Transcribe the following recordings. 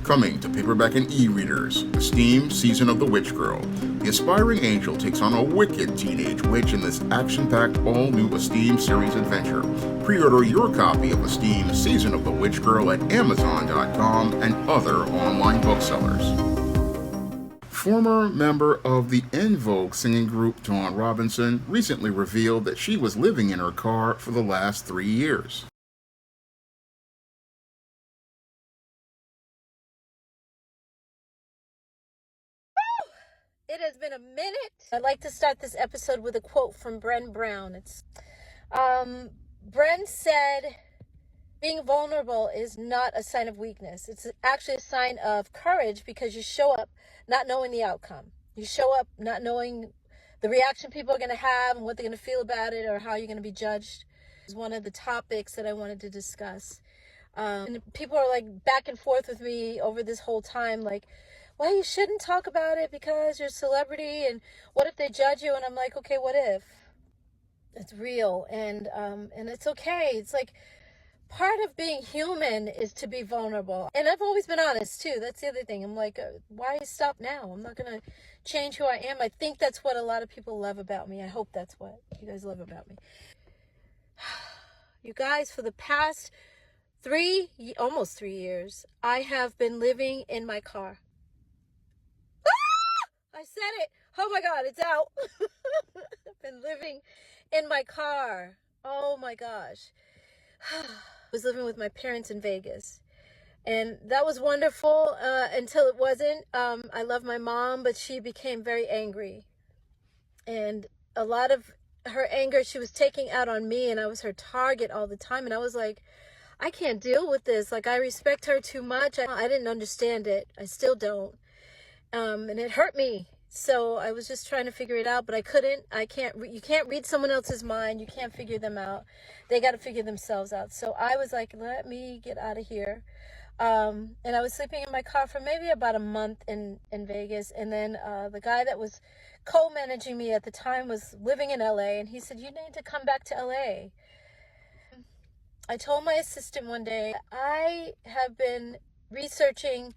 Coming to paperback and e-readers, Esteem Season of the Witch Girl. The aspiring angel takes on a wicked teenage witch in this action-packed all-new Esteem series adventure. Pre-order your copy of Esteem Season of the Witch Girl at Amazon.com and other online booksellers. Former member of the EnVogue's singing group Dawn Robinson recently revealed that she was living in her car for the last 3 years. It has been a minute. I'd like to start this episode with a quote from Bren Brown. Bren said, being vulnerable is not a sign of weakness. It's actually a sign of courage because you show up not knowing the outcome. You show up not knowing the reaction people are going to have and what they're going to feel about it or how you're going to be judged. It's one of the topics that I wanted to discuss. And people are like back and forth with me over this whole time, like, well, you shouldn't talk about it because you're a celebrity, and what if they judge you? And I'm like, okay, what if? It's real, and it's okay. It's like part of being human is to be vulnerable. And I've always been honest too. That's the other thing. I'm like, why stop now? I'm not going to change who I am. I think that's what a lot of people love about me. I hope that's what you guys love about me. You guys, for the past almost 3 years, I have been living in my car. I said it. Oh my God, it's out. I've been living in my car. Oh my gosh. I was living with my parents in Vegas. And that was wonderful until it wasn't. I love my mom, but she became very angry. And a lot of her anger she was taking out on me, and I was her target all the time. And I was like, I can't deal with this. Like, I respect her too much. I didn't understand it. I still don't. And it hurt me. So I was just trying to figure it out, but I couldn't. You can't read someone else's mind. You can't figure them out. They got to figure themselves out. So I was like, let me get out of here. And I was sleeping in my car for maybe about a month in Vegas. And then the guy that was co-managing me at the time was living in LA. And he said, you need to come back to LA. I told my assistant one day, I have been researching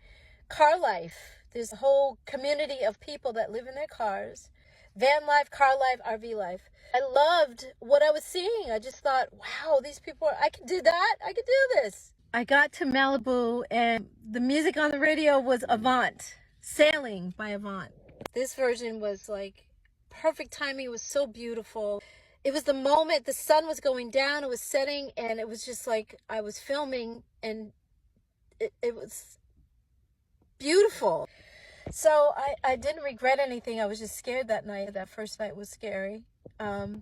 car life. There's a whole community of people that live in their cars, van life, car life, RV life. I loved what I was seeing. I just thought, wow, these people I could do that. I could do this. I got to Malibu and the music on the radio was Avant, Sailing by Avant. This version was like perfect timing. It was so beautiful. It was the moment the sun was going down, it was setting, and it was just like I was filming, and it was beautiful. So I didn't regret anything. I was just scared that night. That first night was scary. But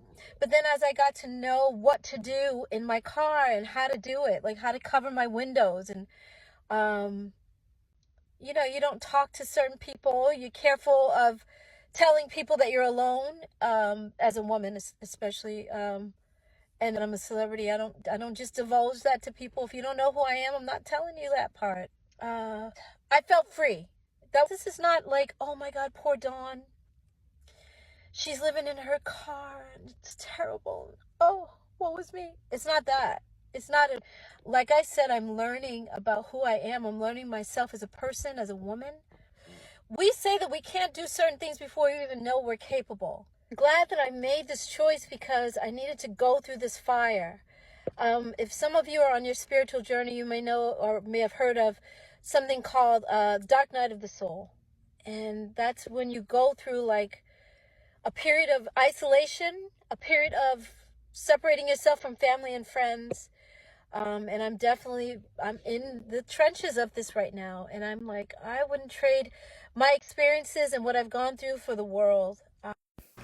then as I got to know what to do in my car and how to do it, like how to cover my windows, and you don't talk to certain people. You're careful of telling people that you're alone, as a woman especially. And that I'm a celebrity. I don't just divulge that to people. If you don't know who I am, I'm not telling you that part. I felt free. This is not like, oh my God, poor Dawn. She's living in her car and it's terrible. Oh, what was me? It's not that. It's not, like I said, I'm learning about who I am. I'm learning myself as a person, as a woman. We say that we can't do certain things before we even know we're capable. I'm glad that I made this choice because I needed to go through this fire. If some of you are on your spiritual journey, you may know or may have heard of something called Dark Night of the Soul. And that's when you go through like a period of isolation, a period of separating yourself from family and friends. And I'm in the trenches of this right now. And I'm like, I wouldn't trade my experiences and what I've gone through for the world.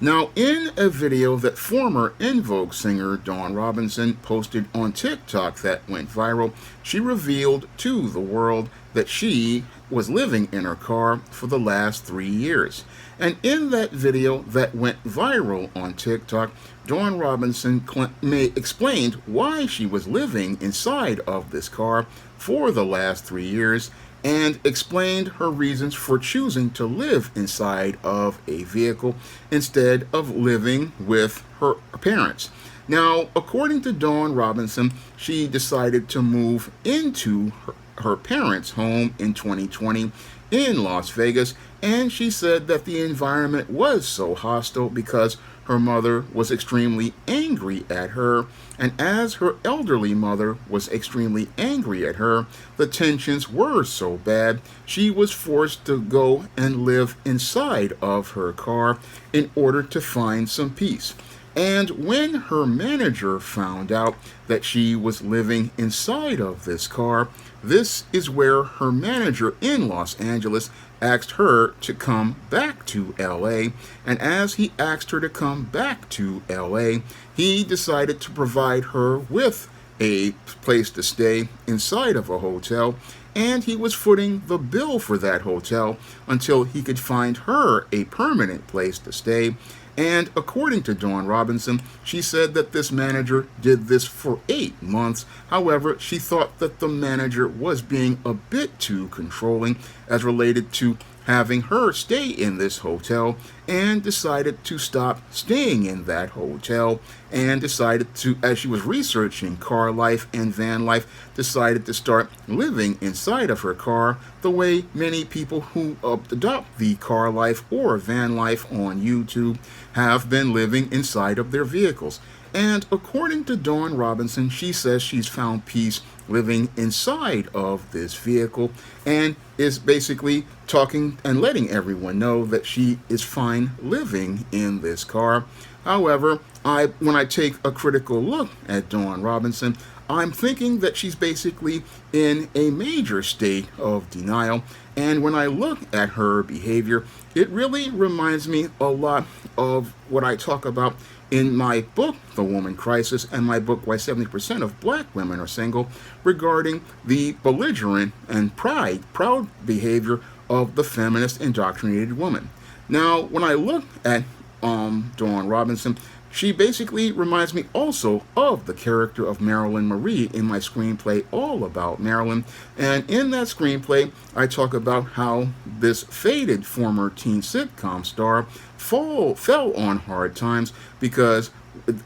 Now, in a video that former EnVogue singer Dawn Robinson posted on TikTok that went viral, she revealed to the world that she was living in her car for the last 3 years. And in that video that went viral on TikTok, Dawn Robinson explained why she was living inside of this car for the last 3 years, and explained her reasons for choosing to live inside of a vehicle instead of living with her parents. Now, according to Dawn Robinson, she decided to move into her parents' home in 2020 in Las Vegas, and she said that the environment was so hostile because her mother was extremely angry at her, and as her elderly mother was extremely angry at her, the tensions were so bad she was forced to go and live inside of her car in order to find some peace. And when her manager found out that she was living inside of this car, this is where her manager in Los Angeles asked her to come back to LA. And as he asked her to come back to LA, he decided to provide her with a place to stay inside of a hotel, and he was footing the bill for that hotel until he could find her a permanent place to stay. And according to Dawn Robinson, she said that this manager did this for 8 months. However, she thought that the manager was being a bit too controlling as related to having her stay in this hotel, and decided to stop staying in that hotel, and decided to, as she was researching car life and van life, decided to start living inside of her car the way many people who adopt the car life or van life on YouTube have been living inside of their vehicles. And according to Dawn Robinson, she says she's found peace living inside of this vehicle, and is basically talking and letting everyone know that she is fine living in this car. However, when I take a critical look at Dawn Robinson, I'm thinking that she's basically in a major state of denial. And when I look at her behavior, it really reminds me a lot of what I talk about in my book, The Woman Crisis, and my book, Why 70% of Black Women Are Single, regarding the belligerent and proud behavior of the feminist indoctrinated woman. Now, when I look at Dawn Robinson, she basically reminds me also of the character of Marilyn Marie in my screenplay, All About Marilyn. And in that screenplay, I talk about how this faded former teen sitcom star fell on hard times because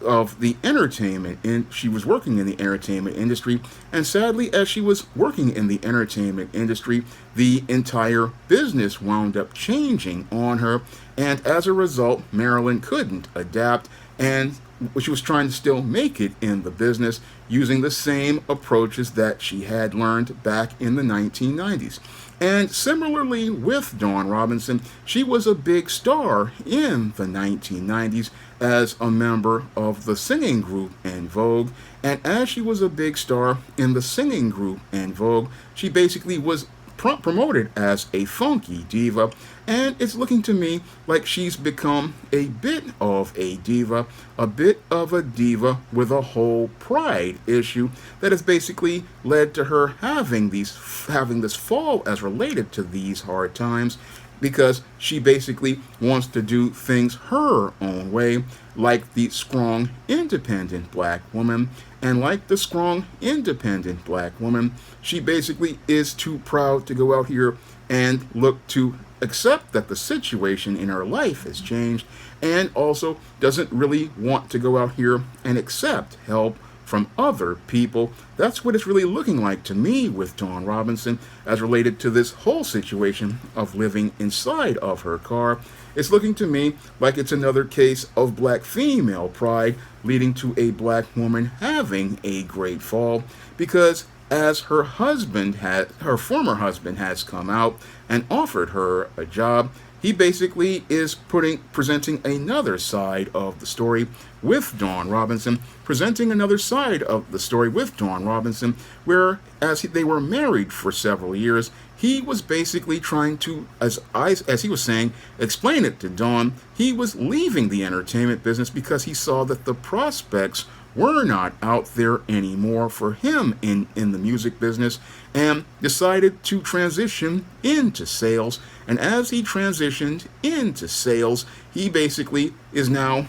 of the entertainment, and she was working in the entertainment industry, and sadly, as she was working in the entertainment industry, the entire business wound up changing on her, and as a result, Marilyn couldn't adapt, and she was trying to still make it in the business using the same approaches that she had learned back in the 1990s. And similarly with Dawn Robinson, she was a big star in the 1990s as a member of the singing group EnVogue. And as she was a big star in the singing group EnVogue, she basically was promoted as a funky diva, and it's looking to me like she's become a bit of a diva with a whole pride issue that has basically led to her having this fall as related to these hard times, because she basically wants to do things her own way, like the strong, independent black woman. And like the strong, independent black woman, she basically is too proud to go out here and look to accept that the situation in her life has changed, and also doesn't really want to go out here and accept help from other people. That's what it's really looking like to me with Dawn Robinson as related to this whole situation of living inside of her car. It's looking to me like it's another case of black female pride leading to a black woman having a great fall, because as her former husband has come out and offered her a job, he basically is presenting another side of the story with Dawn Robinson, where as they were married for several years, he was basically trying to, as he was saying, explain it to Dawn. He was leaving the entertainment business because he saw that the prospects were not out there anymore for him in the music business, and decided to transition into sales. And as he transitioned into sales, he basically is now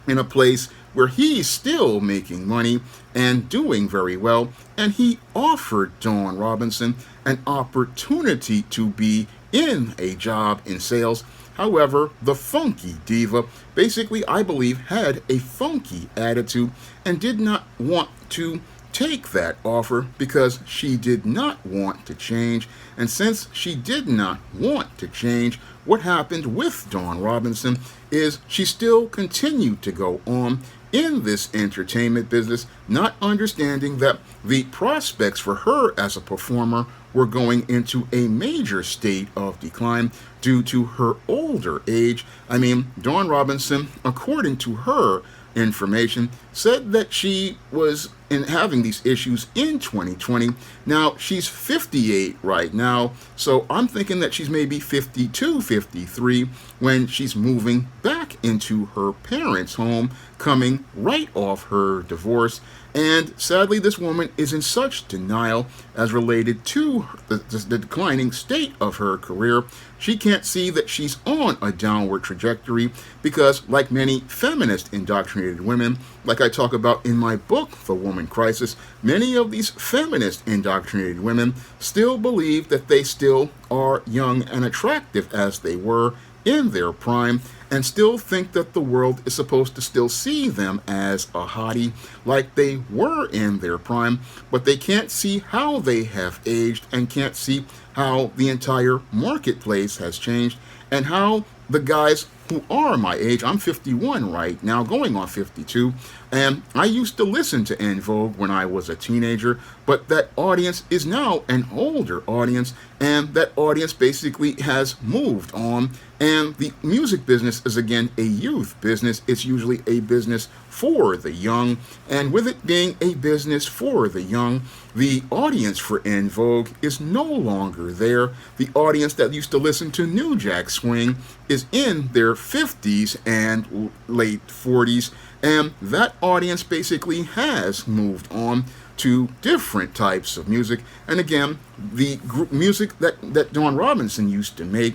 in a place where he's still making money and doing very well, and he offered Dawn Robinson an opportunity to be in a job in sales. However, the funky diva basically, I believe, had a funky attitude and did not want to take that offer because she did not want to change. And since she did not want to change, what happened with Dawn Robinson is she still continued to go on in this entertainment business, not understanding that the prospects for her as a performer were going into a major state of decline due to her older age. I mean, Dawn Robinson, according to her information, said that she was having these issues in 2020. Now, she's 58 right now, so I'm thinking that she's maybe 52, 53 when she's moving back into her parents' home, coming right off her divorce. And sadly, this woman is in such denial as related to the declining state of her career. She can't see that she's on a downward trajectory because, like many feminist indoctrinated women, like I talk about in my book, The Woman Crisis, many of these feminist indoctrinated women still believe that they still are young and attractive as they were in their prime, and still think that the world is supposed to still see them as a hottie like they were in their prime, but they can't see how they have aged and can't see how the entire marketplace has changed and how the guys who are my age, I'm 51 right now, going on 52, and I used to listen to EnVogue when I was a teenager, but that audience is now an older audience, and that audience basically has moved on, and the music business is again a youth business. It's usually a business for the young, and with it being a business for the young, the audience for EnVogue is no longer there. The audience that used to listen to New Jack Swing is in their 50s and late 40s, and that audience basically has moved on to different types of music. And again, the music that Dawn Robinson used to make,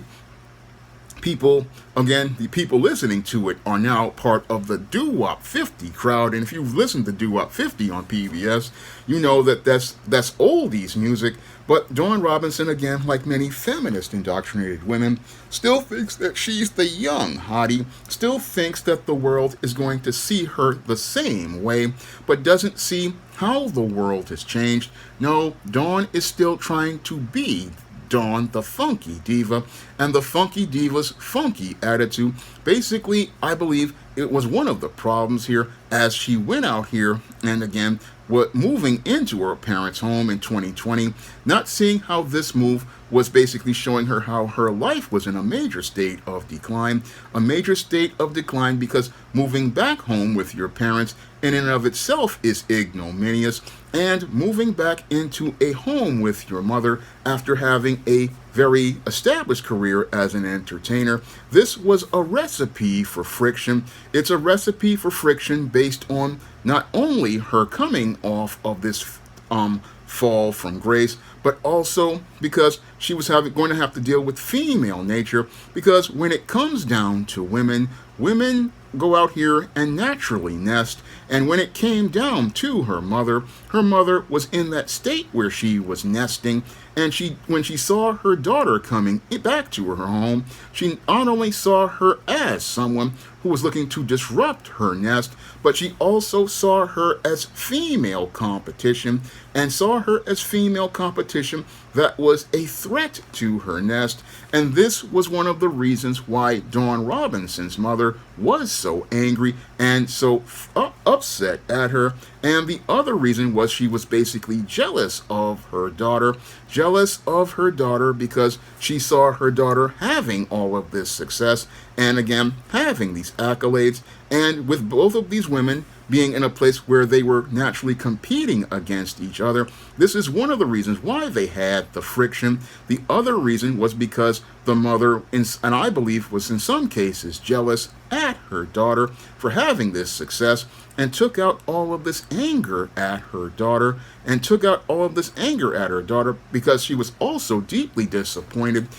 the people listening to it are now part of the Doo-Wop 50 crowd. And if you've listened to Doo-Wop 50 on PBS, you know that that's oldies music. But Dawn Robinson, again, like many feminist indoctrinated women, still thinks that she's the young hottie, still thinks that the world is going to see her the same way, but doesn't see how the world has changed. No, Dawn is still trying to be Dawn, the funky diva, and the funky diva's funky attitude. Basically, I believe it was one of the problems here as she went out here and again, moving into her parents' home in 2020, not seeing how this move was basically showing her how her life was in a major state of decline, because moving back home with your parents in and of itself is ignominious, and moving back into a home with your mother after having a very established career as an entertainer. This was a recipe for friction. It's a recipe for friction based on not only her coming off of this fall from grace, but also because she was going to have to deal with female nature, because when it comes down to women go out here and naturally nest. And when it came down to her mother was in that state where she was nesting. And when she saw her daughter coming back to her home, she not only saw her as someone who was looking to disrupt her nest, but she also saw her as female competition, and saw her as female competition that was a threat to her nest. And this was one of the reasons why Dawn Robinson's mother was so angry and so upset at her. And the other reason was she was basically jealous of her daughter because she saw her daughter having all of this success and again having these accolades, and with both of these women being in a place where they were naturally competing against each other. This is one of the reasons why they had the friction. The other reason was because the mother, and I believe was in some cases jealous at her daughter for having this success, and took out all of this anger at her daughter, because she was also deeply disappointed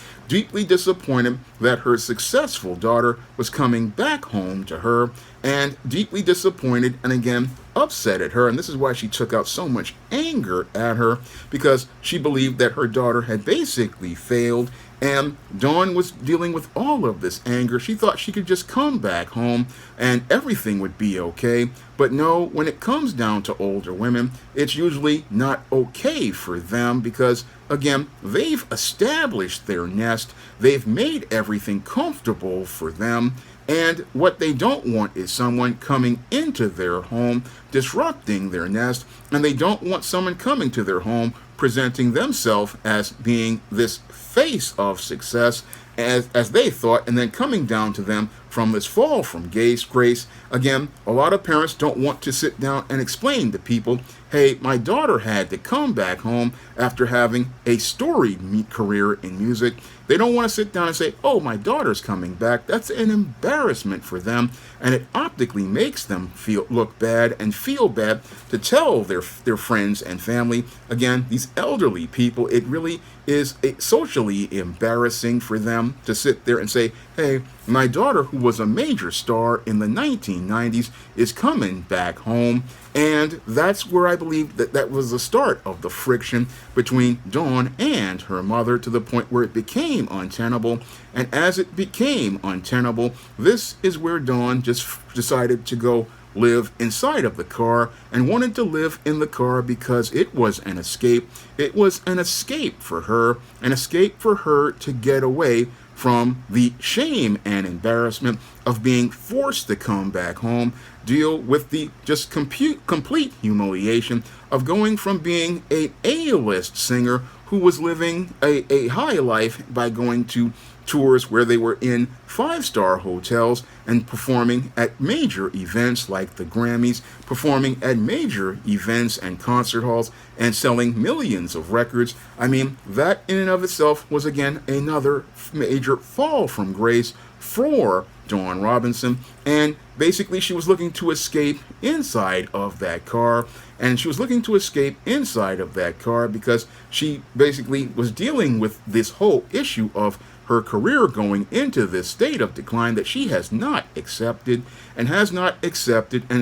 that her successful daughter was coming back home to her, and deeply disappointed, and again, upset at her, and this is why she took out so much anger at her, because she believed that her daughter had basically failed. And Dawn was dealing with all of this anger. She thought she could just come back home and everything would be okay. But no, when it comes down to older women, it's usually not okay for them because, again, they've established their nest. They've made everything comfortable for them. And what they don't want is someone coming into their home, disrupting their nest. And they don't want someone coming to their home presenting themselves as being this face of success as they thought, and then coming down to them from this fall from grace. Again, a lot of parents don't want to sit down and explain to people, hey, my daughter had to come back home after having a storied career in music. They don't want to sit down and say, oh, my daughter's coming back. That's an embarrassment for them, and it optically makes them look bad and feel bad to tell their friends and family. Again, these elderly people, it really is socially embarrassing for them to sit there and say, hey, my daughter, who was a major star in the 1990s, is coming back home. And that's where I believe that was the start of the friction between Dawn and her mother, to the point where it became untenable. And as it became untenable, this is where Dawn just decided to go live inside of the car, and wanted to live in the car because it was an escape. It was an escape for her, an escape for her to get away from the shame and embarrassment of being forced to come back home, deal with the just complete humiliation of going from being an A-list singer who was living a high life by going to tours where they were in 5-star hotels and performing at major events like the Grammys, performing at major events and concert halls, and selling millions of records. I mean, that in and of itself was again another major fall from grace for Dawn Robinson. And basically she was looking to escape inside of that car, and she was looking to escape inside of that car because she basically was dealing with this whole issue of her career going into this state of decline that she has not accepted and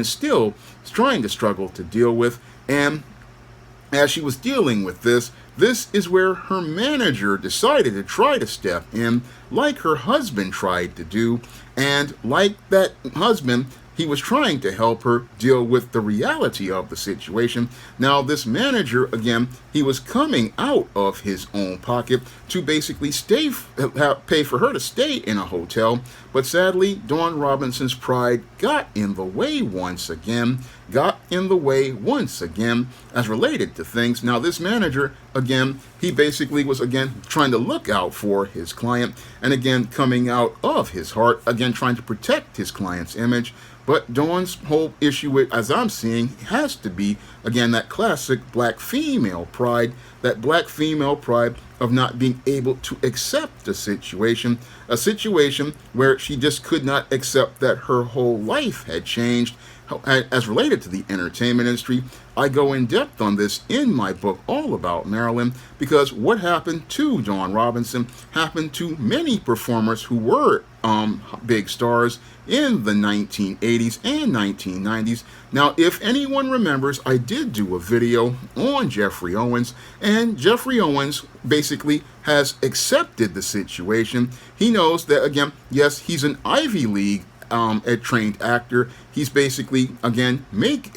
is still trying to struggle to deal with. And as she was dealing with this is where her manager decided to try to step in, like her husband tried to do. And like that husband, he was trying to help her deal with the reality of the situation. Now, this manager, again, he was coming out of his own pocket to basically pay for her to stay in a hotel. But sadly, Dawn Robinson's pride got in the way once again, as related to things. Now, this manager, again, he basically was, again, trying to look out for his client, and again, coming out of his heart, again, trying to protect his client's image. But Dawn's whole issue with, as I'm seeing, has to be, again, that classic black female pride, of not being able to accept a situation where she just could not accept that her whole life had changed. As related to the entertainment industry, I go in depth on this in my book all about Marilyn, because what happened to Dawn Robinson happened to many performers who were big stars in the 1980s and 1990s. Now, if anyone remembers, I did do a video on Jeffrey Owens, and Jeffrey Owens basically has accepted the situation. He knows that, again, yes, he's an Ivy League a trained actor. He's basically, again, made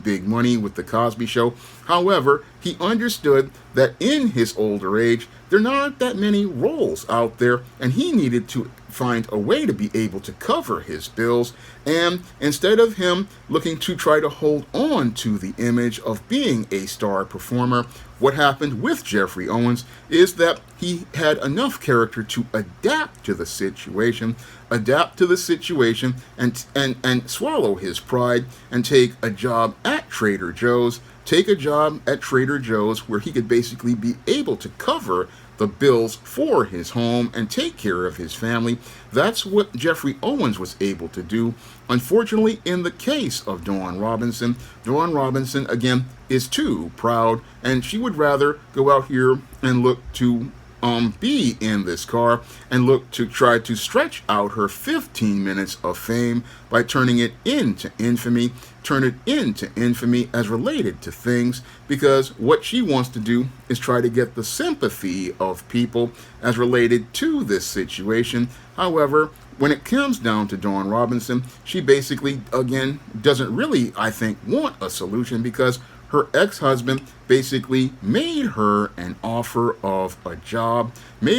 big money with the Cosby Show. However, he understood that in his older age, there are not that many roles out there, and he needed to find a way to be able to cover his bills. And instead of him looking to try to hold on to the image of being a star performer, what happened with Jeffrey Owens is that he had enough character to adapt to the situation, and swallow his pride and take a job at Trader Joe's, where he could basically be able to cover the bills for his home and take care of his family. That's what Jeffrey Owens was able to do. Unfortunately, in the case of Dawn Robinson, again, is too proud, and she would rather go out here and look to be in this car and look to try to stretch out her 15 minutes of fame by turning it into infamy, turn it into infamy as related to things, because what she wants to do is try to get the sympathy of people as related to this situation. However, when it comes down to Dawn Robinson, she basically, again, doesn't really, I think, want a solution, because her ex-husband basically made her an offer of a job, and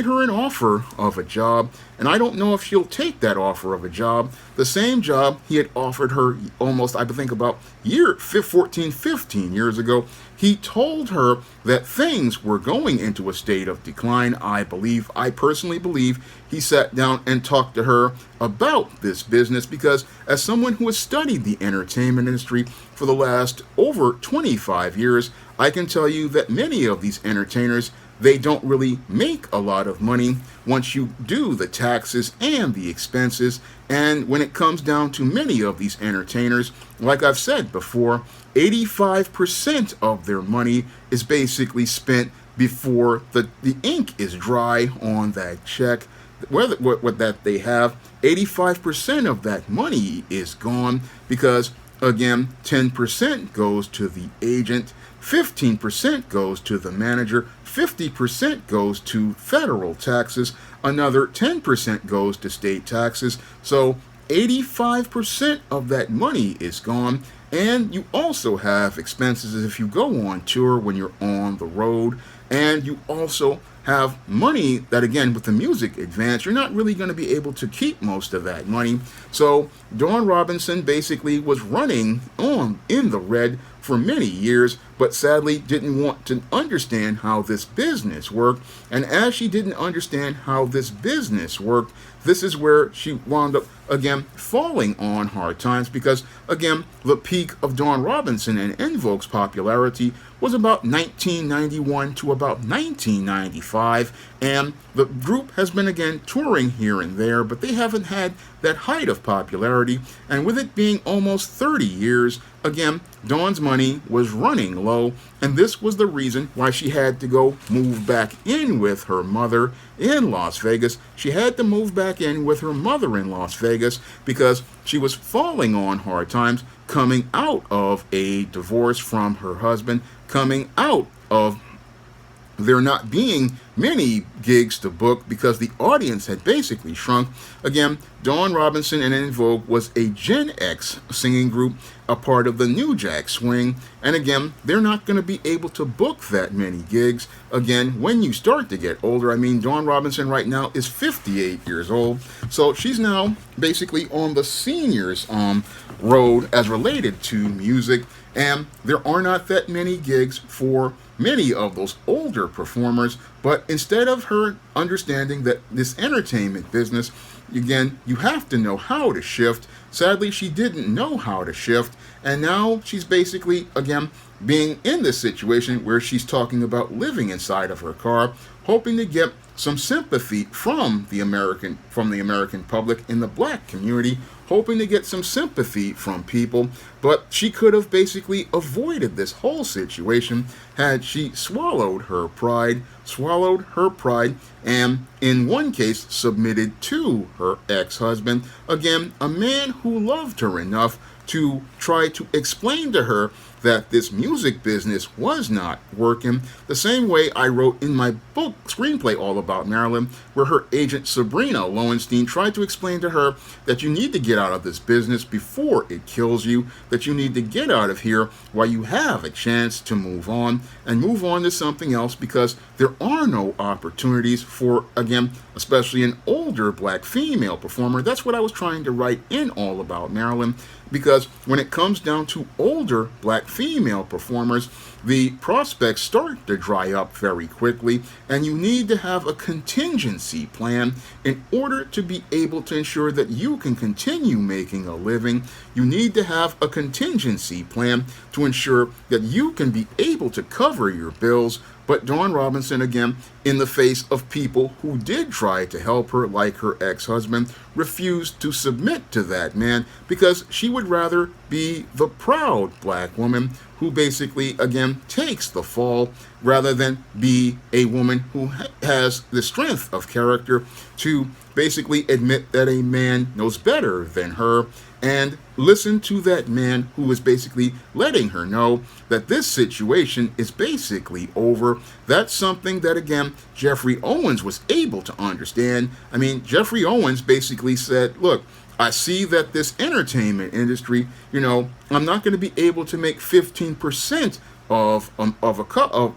I don't know if she'll take that offer of a job, the same job he had offered her almost, I think, about 15 years ago. He told her that things were going into a state of decline. I personally believe he sat down and talked to her about this business, because as someone who has studied the entertainment industry for the last over 25 years, I can tell you that many of these entertainers, they don't really make a lot of money once you do the taxes and the expenses. And when it comes down to many of these entertainers, like I've said before, 85% of their money is basically spent before the ink is dry on that check. What that they have, 85% of that money is gone, because again, 10% goes to the agent, 15% goes to the manager, 50% goes to federal taxes, another 10% goes to state taxes. So 85% of that money is gone. And you also have expenses if you go on tour, when you're on the road, and you also have money that, again, with the music advance, you're not really going to be able to keep most of that money. So Dawn Robinson basically was running on in the red for many years, but sadly didn't want to understand how this business worked. And as she didn't understand how this business worked, this is where she wound up, again, falling on hard times, because, again, the peak of Dawn Robinson and EnVogue's popularity was about 1991 to about 1995, and the group has been, again, touring here and there, but they haven't had that height of popularity. And with it being almost 30 years, again, Dawn's money was running low, and this was the reason why she had to go move back in with her mother in Las Vegas. She had to move back in with her mother in Las Vegas because she was falling on hard times, coming out of a divorce from her husband, coming out of there not being many gigs to book because the audience had basically shrunk. Again, Dawn Robinson and EnVogue was a Gen X singing group, a part of the New Jack Swing, and again, they're not going to be able to book that many gigs. Again, when you start to get older, I mean, Dawn Robinson right now is 58 years old, so she's now basically on the seniors road as related to music, and there are not that many gigs for many of those older performers. But instead of her understanding that this entertainment business, again, you have to know how to shift, sadly she didn't know how to shift, and now she's basically, again, being in this situation where she's talking about living inside of her car, hoping to get some sympathy from the American public in the black community, hoping to get some sympathy from people. But she could have basically avoided this whole situation had she swallowed her pride, and in one case submitted to her ex-husband, again, a man who loved her enough to try to explain to her that this music business was not working, the same way I wrote in my book, Screenplay All About Marilyn, where her agent Sabrina Lowenstein tried to explain to her that you need to get out of this business before it kills you, that you need to get out of here while you have a chance to move on, and move on to something else, because there are no opportunities for, again, especially an older black female performer. That's what I was trying to write in All About Marilyn, because when it comes down to older black female performers, the prospects start to dry up very quickly, and you need to have a contingency plan in order to be able to ensure that you can continue making a living. You need to have a contingency plan to ensure that you can be able to cover your bills. But Dawn Robinson, again, in the face of people who did try to help her, like her ex-husband, refused to submit to that man because she would rather be the proud black woman who basically, again, takes the fall rather than be a woman who has the strength of character to basically admit that a man knows better than her and listen to that man who is basically letting her know that this situation is basically over. That's something that, again, Jeffrey Owens was able to understand. I mean, Jeffrey Owens basically said, look, I see that this entertainment industry, I'm not going to be able to make 15%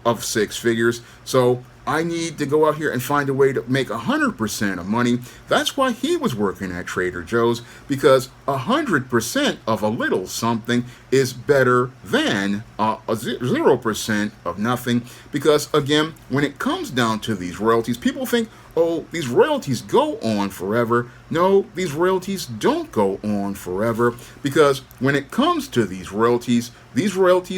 of six figures, so I need to go out here and find a way to make 100% of money. That's why he was working at Trader Joe's, because 100% of a little something is better than 0% of nothing. Because again, when it comes down to these royalties, people think, oh, these royalties go on forever. No, these royalties don't go on forever, because when it comes to these royalties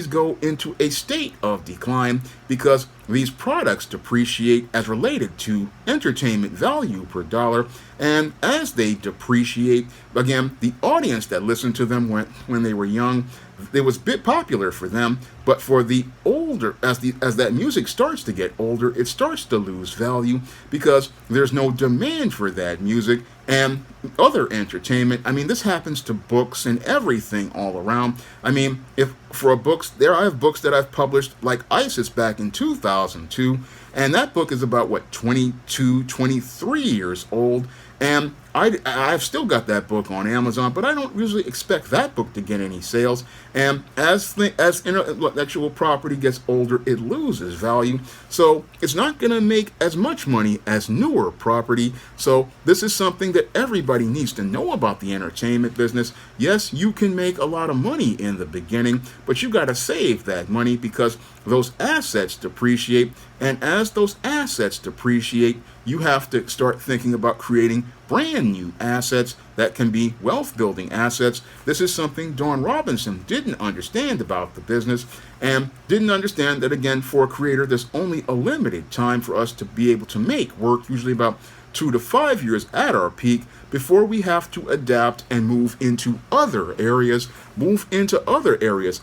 go into a state of decline because these products depreciate as related to entertainment value per dollar, and as they depreciate, again, the audience that listened to them when they were young, it was a bit popular for them, but for the older, as that music starts to get older, it starts to lose value because there's no demand for that music and other entertainment. I mean, this happens to books and everything all around. I mean, if for books, I have books that I've published, like Isis back in 2002, and that book is about, 22, 23 years old, and I've still got that book on Amazon, but I don't usually expect that book to get any sales. And as intellectual property gets older, it loses value. So it's not going to make as much money as newer property. So this is something that everybody needs to know about the entertainment business. Yes, you can make a lot of money in the beginning, but you got to save that money because those assets depreciate. And as those assets depreciate, you have to start thinking about creating brand new assets that can be wealth building assets. This is something Dawn Robinson didn't understand about the business, and didn't understand that, again, for a creator, there's only a limited time for us to be able to make work, usually about 2 to 5 years at our peak, before we have to adapt and move into other areas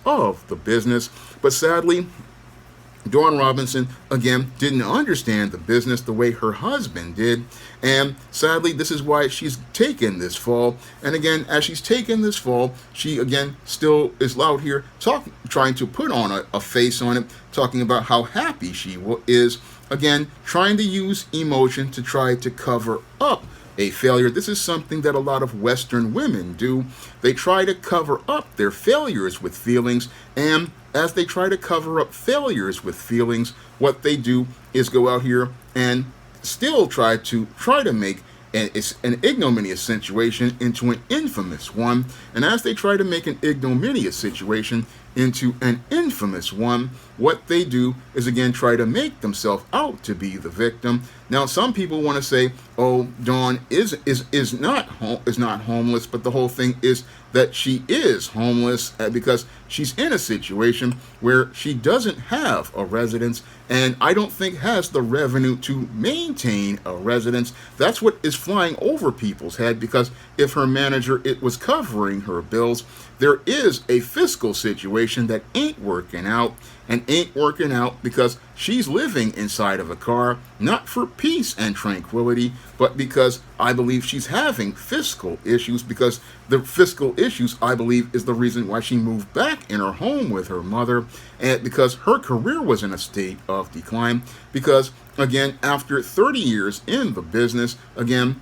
of the business. But sadly, Dawn Robinson, again, didn't understand the business the way her husband did. And sadly, this is why she's taken this fall. And again, as she's taken this fall, she, again, still is out here trying to put on a face on it, talking about how happy she is. Again, trying to use emotion to try to cover up a failure. This is something that a lot of Western women do. They try to cover up their failures with feelings, and as they try to cover up failures with feelings, what they do is go out here and still try to make an ignominious situation into an infamous one. And as they try to make an ignominious situation into an infamous one, what they do is, again, try to make themselves out to be the victim. Now, some people want to say, oh, Dawn is not homeless, but the whole thing is that she is homeless because she's in a situation where she doesn't have a residence, and I don't think has the revenue to maintain a residence. That's what is flying over people's head, because if her manager was covering her bills, there is a fiscal situation that ain't working out, and ain't working out because she's living inside of a car, not for peace and tranquility, but because I believe she's having fiscal issues, because the fiscal issues, I believe, is the reason why she moved back in her home with her mother, and because her career was in a state of decline, because, again, after 30 years in the business, again,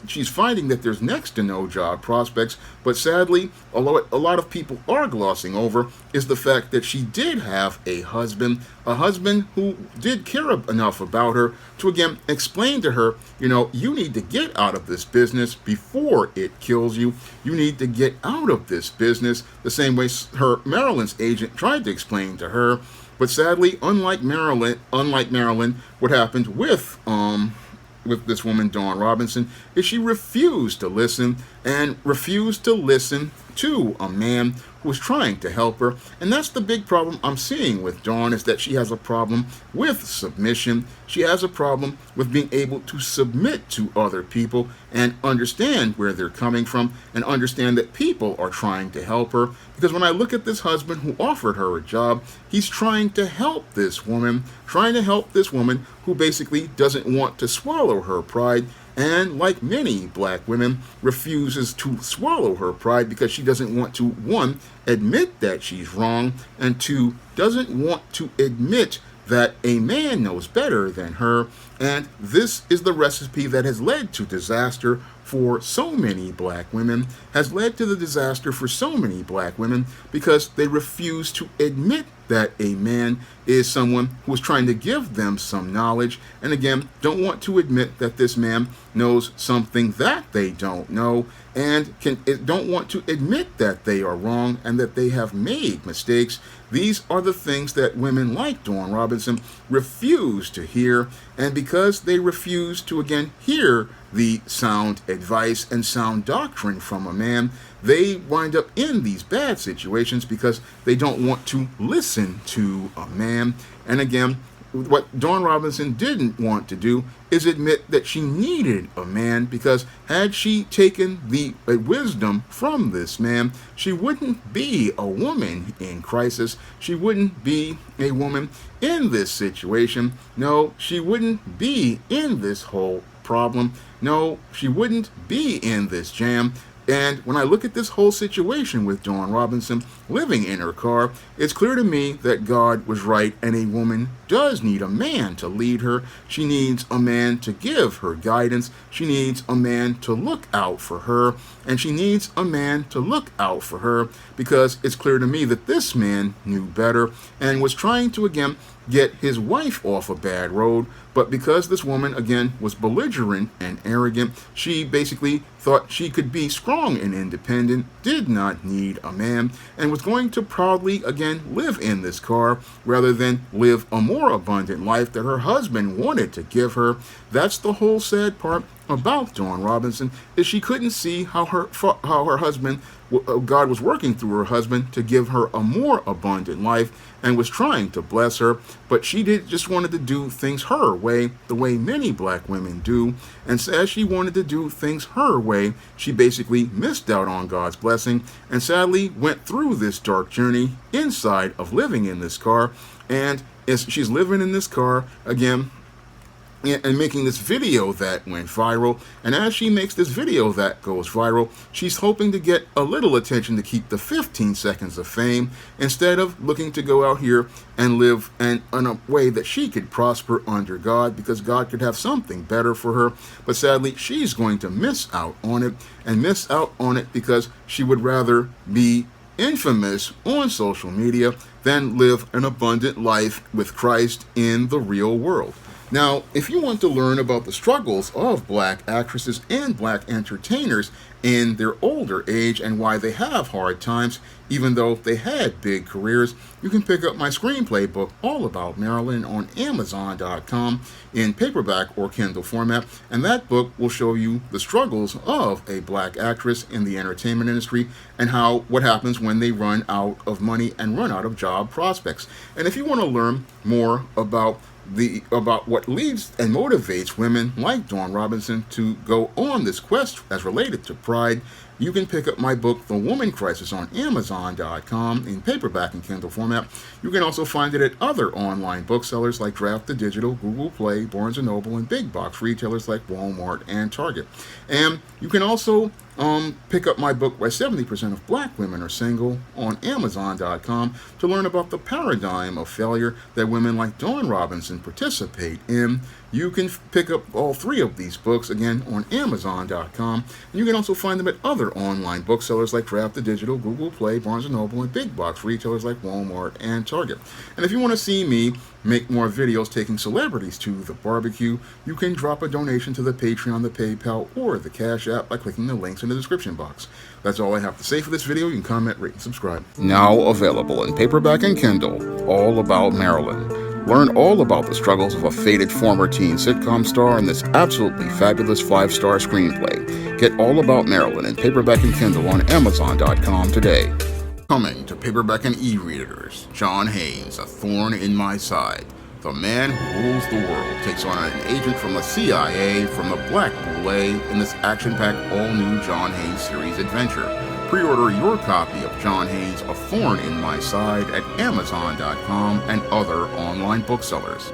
she's finding that there's next to no job prospects. But sadly, a lot of people are glossing over is the fact that she did have a husband who did care enough about her to, again, explain to her, you need to get out of this business before it kills you. You need to get out of this business, the same way her Maryland's agent tried to explain to her. But sadly, unlike Maryland, what happened with this woman, Dawn Robinson, is she refused to listen, and refused to listen to a man who was trying to help her. And that's the big problem I'm seeing with Dawn, is that she has a problem with submission. She has a problem with being able to submit to other people and understand where they're coming from and understand that people are trying to help her. Because when I look at this husband who offered her a job, he's trying to help this woman, who basically doesn't want to swallow her pride, and like many black women, refuses to swallow her pride because she doesn't want to, one, admit that she's wrong, and two, doesn't want to admit that a man knows better than her. And this is the recipe that has led to disaster for so many black women, because they refuse to admit that a man is someone who is trying to give them some knowledge, and again, don't want to admit that this man knows something that they don't know, and don't want to admit that they are wrong and that they have made mistakes. These are the things that women like Dawn Robinson refuse to hear, and because they refuse to, again, hear the sound advice and sound doctrine from a man, they wind up in these bad situations because they don't want to listen to a man. And again, what Dawn Robinson didn't want to do is admit that she needed a man, because had she taken the wisdom from this man, she wouldn't be a woman in crisis. She wouldn't be a woman in this situation. No, she wouldn't be in this whole problem. No, she wouldn't be in this jam. And when I look at this whole situation with Dawn Robinson living in her car, it's clear to me that God was right, and a woman does need a man to lead her. She needs a man to give her guidance. She needs a man to look out for her. And she needs a man to look out for her because it's clear to me that this man knew better and was trying to, again, get his wife off a bad road. But because this woman, again, was belligerent and arrogant, she basically thought she could be strong and independent, did not need a man, and was going to proudly, again, live in this car rather than live a more abundant life that her husband wanted to give her. That's the whole sad part about Dawn Robinson, is she couldn't see how her husband, God was working through her husband to give her a more abundant life and was trying to bless her, but she just wanted to do things her way, the way many black women do. And so as she wanted to do things her way, she basically missed out on God's blessing and sadly went through this dark journey inside of living in this car. And as she's living in this car, again, and making this video that went viral, and as she makes this video that goes viral, she's hoping to get a little attention to keep the 15 seconds of fame, instead of looking to go out here and live in a way that she could prosper under God, because God could have something better for her. But sadly, she's going to miss out on it, and miss out on it because she would rather be infamous on social media than live an abundant life with Christ in the real world. Now, if you want to learn about the struggles of black actresses and black entertainers in their older age and why they have hard times, even though they had big careers, you can pick up my screenplay book, All About Marilyn, on Amazon.com in paperback or Kindle format, and that book will show you the struggles of a black actress in the entertainment industry and what happens when they run out of money and run out of job prospects. And if you want to learn more about what leads and motivates women like Dawn Robinson to go on this quest as related to pride, you can pick up my book, The Woman Crisis, on Amazon.com in paperback and Kindle format. You can also find it at other online booksellers like Draft to Digital, Google Play, Barnes & Noble, and big box retailers like Walmart and Target. And you can also pick up my book, Why 70% of Black Women Are Single, on Amazon.com to learn about the paradigm of failure that women like Dawn Robinson participate in. You can pick up all three of these books, again, on Amazon.com. And you can also find them at other online booksellers like Draft to Digital, Google Play, Barnes & Noble, and big box retailers like Walmart and Target. And if you want to see me make more videos taking celebrities to the barbecue, you can drop a donation to the Patreon, the PayPal, or the Cash App by clicking the links in the description box. That's all I have to say for this video. You can comment, rate, and subscribe. Now available in paperback and Kindle, All About Marilyn. Learn all about the struggles of a faded former teen sitcom star in this absolutely fabulous 5-star screenplay. Get All About Marilyn in paperback and Kindle on Amazon.com today. Coming to paperback and e-readers, John Haynes, A Thorn in My Side. The man who rules the world takes on an agent from the CIA from the Black Boule in this action-packed all-new John Haynes series adventure. Pre-order your copy of John Haynes' A Thorn in My Side at Amazon.com and other online booksellers.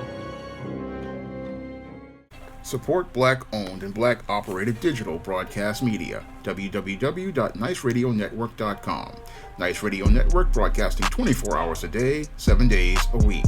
Support Black-owned and Black-operated digital broadcast media. www.niceradionetwork.com. Nice Radio Network, broadcasting 24 hours a day, 7 days a week.